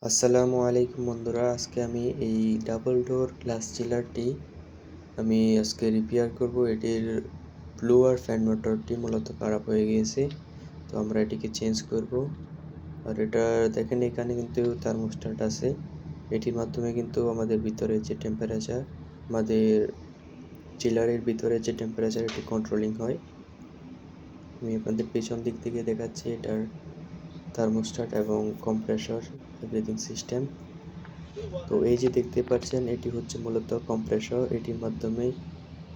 আসসালামু আলাইকুম বন্ধুরা, আজকে আমি এই ডাবল ডোর গ্লাস চিলারটি আমি আজকে রিপেয়ার করব। এটির ব্লোয়ার ফ্যান মোটরটি মূলত খারাপ হয়ে গিয়েছে, তো আমরা এটিকে চেঞ্জ করব। আর এটা দেখেন, এখানে কিন্তু থার্মোস্ট্যাট আছে। এটির মাধ্যমে কিন্তু আমাদের ভিতরে যে টেম্পারেচার, আমাদের চিলারের ভিতরে যে টেম্পারেচার, এটি কন্ট্রোলিং হয়। আমি আপনাদের পেছন দিক থেকে দেখাচ্ছি এটার থার্মোস্ট্যাট এবং কম্প্রেসর এভরিথিং সিস্টেম। তো এই যে দেখতে পাচ্ছেন, এটি হচ্ছে মূলত কম্প্রেসর। এটির মাধ্যমে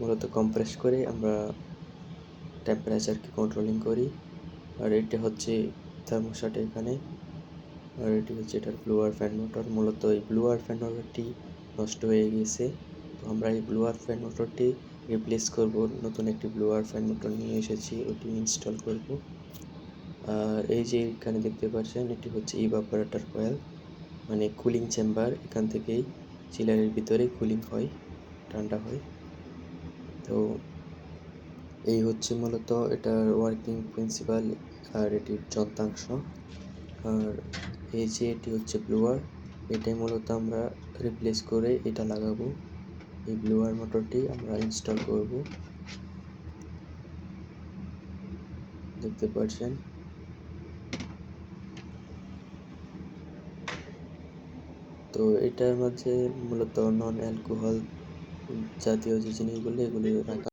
মূলত কম্প্রেস করে আমরা টেম্পারেচারকে কন্ট্রোলিং করি। আর এটা হচ্ছে থার্মোস্ট্যাট এখানে। আর এটি হচ্ছে এটার ব্লোয়ার ফ্যান মোটর। মূলত এই ব্লোয়ার ফ্যান মোটরটি নষ্ট হয়ে গিয়েছে, তো আমরা এই ব্লোয়ার ফ্যান মোটরটি রিপ্লেস করব। নতুন একটি ব্লোয়ার ফ্যান মোটর নিয়ে এসেছি, ওটি ইনস্টল করব। আর এই যে এখানে দেখতে পাচ্ছেন, এটি হচ্ছে ইভাপোরেটর কয়েল, মানে কুলিং চেম্বার। এখান থেকেই চিলারের ভিতরে কুলিং হয়, ঠান্ডা হয়। তো এই হচ্ছে মূলত এটার ওয়ার্কিং প্রিন্সিপাল আর এটির যন্ত্রাংশ। আর এই যে এটি হচ্ছে ব্লোয়ার, এটাই মূলত আমরা রিপ্লেস করে এটা লাগাবো। এই ব্লোয়ার মোটরটি আমরা ইনস্টল করব, দেখতে পাচ্ছেন। তো এটার মাঝে মূলত নন অ্যালকোহল জাতীয় যে জিনিসগুলো, এগুলি রাখা